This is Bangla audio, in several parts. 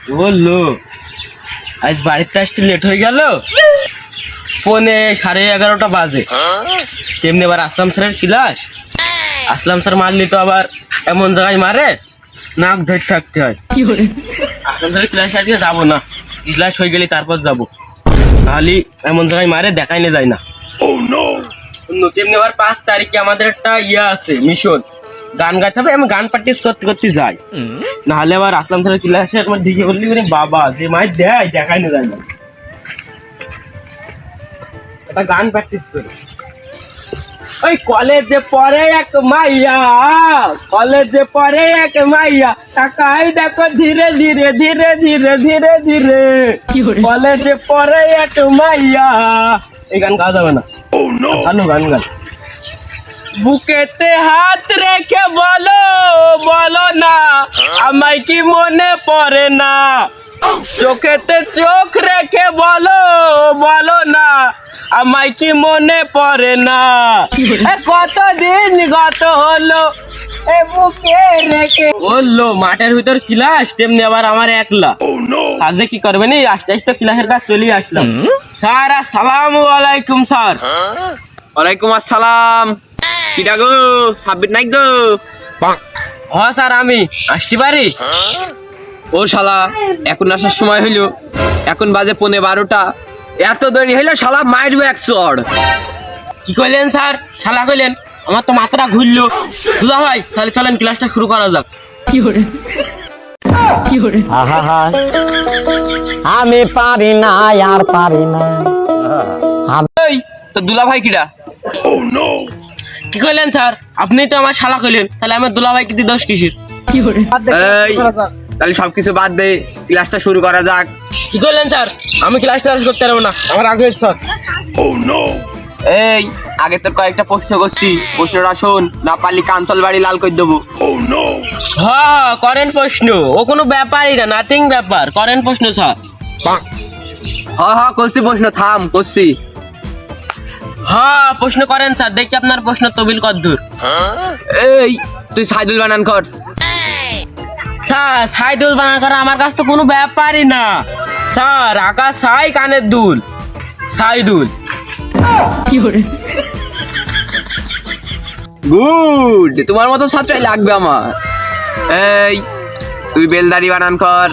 বললো আজ বাড়িতে আসতে লেট হয়ে গেল, 11:30 বাজে। তেমনি আবার আসলাম স্যারের ক্লাস, আসলাম স্যার মারলি তো আবার এমন জায়গায় মারে নাক ধরে থাকতে হয়। আসলাম স্যারের ক্লাসে আজকে যাবো না, ক্লাস হয়ে গেলে তারপর যাবো, তাহলে এমন জায়গায় মারে দেখাই না যায় না। তেমনি আবার 5 তারিখে আমাদের একটা আছে মিশন, গান গাইতে হবে। আমি গান প্র্যাকটিস করতে করতে যাই, নাহলে আবার আসলাম স্যারের ক্লাসে একবার ঢিকে বললি বাবা যে মাই দেখাই না যায় না। এটা গান প্র্যাকটিস করি। ওই কলেজে পড়ে এক মাইয়া, কলেজে পড়ে এক মাইয়া, টাকাই দেখো ধীরে ধীরে ধীরে ধীরে ধীরে ধীরে, কলেজে পড়ে এক মাইয়া। এই গান গাওয়া যাবে না, ভালো গান গান। বুকেতে হাত রেখে বলো বলো না, আমায় কি মনে পড়ে না, চোখেতে চোখ রেখে বলো বলো না, আমায় কি মনে পড়ে না, কতদিন গত হলো এ বুকে রেখে। বললো মাঠের ভিতর ক্লাস, তেমনি আবার আমার একলা। স্যার কি করবে নি, আস্তে আস্তে ক্লাসের কাজ চলে আসলাম। স্যার আসসালামু আলাইকুম। স্যার ওয়ালাইকুম আসসালাম। কি ডাকো? সাব্বির নাই গো? হ্যাঁ স্যার, আমি আসতে পারি? ও শালা, এখন আসার সময় হইলো, এখন বাজে 11:30। এত দেরি হইলো শালা, মারবো এক চড়। কি কইলেন স্যার? শালা কইলেন? আমার তো মাথাটা ঘুরলো। দুলা ভাই তাহলে চলেন ক্লাসটা শুরু করা যাক। আমি পারি না, আর পারি না। এই তো দুলা ভাই কিডা? কি কইলেন স্যার? আপনি তো আমার শালা কইলেন, তাহলে আমার দুলা ভাই কি দোষ কিসের? এই তাহলে সবকিছু বাদ দে, ক্লাসটা শুরু করা যাক। কি কইলেন স্যার? আমি ক্লাসটা করতে পারবো না, আমার আগে স্যার। এই আগে তোর কয়েকটা প্রশ্ন করছি, প্রশ্নটা শোন, না পারলি কাঞ্চল বাড়ি লাল করে দেবো। হ্যাঁ করেন প্রশ্ন, ও কোনো ব্যাপারই না, নাথিং ব্যাপার, করেন প্রশ্ন স্যার। হ্যাঁ করছি প্রশ্ন, থাম করছি। হ্যাঁ প্রশ্ন করেন স্যার, দেখি আপনার প্রশ্ন তবিল কদ্দূর। এই তুই সাইদুল বানান কর। স্যার সাইদুল বানান করা আমার কাছে তো কোনো ব্যাপারই না স্যার। আকাশ সাই কানের দুল, সাইদুল। গুড, তোমার মতো ছাত্রই লাগবে আমার। এই তুই বেলদারি বানান কর।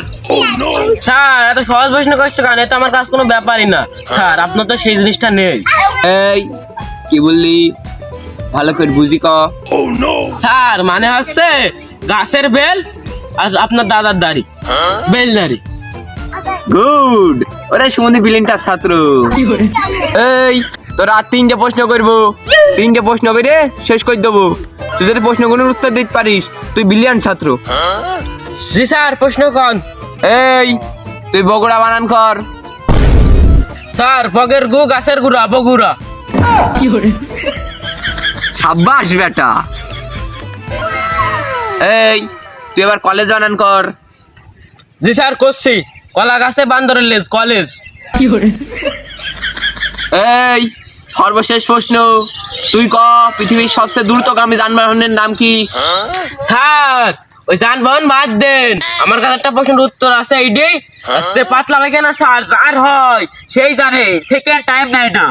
স্যার এত সহজ প্রশ্ন করছো কেন? এতো আমার কাছে কোনো ব্যাপারই না স্যার, আপনার তো সেই জিনিসটা নেই। এই কি বললি, ভালো করে বুঝি ক। স্যার মানে হচ্ছে গাছের বেল আর আপনার দাদার দাড়ি, বেলদাড়ি। গুড, ওরা সুমন্দি বিলিনটা ছাত্র। এই তোরা আর 3টে প্রশ্ন করবো, 3টে প্রশ্ন করে শেষ করে দেবো। তুই যদি প্রশ্নগুলোর উত্তর দিতে পারিস তুই ব্রিলিয়ান্ট ছাত্র। জি স্যার, প্রশ্ন কন। এই তুই বগুড়া বানান কর। স্যার বগের গু গাছের গুড়া, বগুড়া। সাব্বাস বেটা। এই তুই এবার কলেজ বানান কর। জি স্যার করছি, কলা গাছে বান্দরের লেজ, কলেজ। এই সর্বশেষ প্রশ্ন, তুই ক পৃথিবীর সবচেয়ে দ্রুতগামী যানবাহনের নাম কি? স্যার ওই যানবাহন বাদ দেন, আমার কাছে একটা প্রশ্নের উত্তর আছে। এইটাই আস্তে পাতলা পায়খানা স্যার, যার হয় সেই জানে, সেকেন্ড টাইম নেয় না।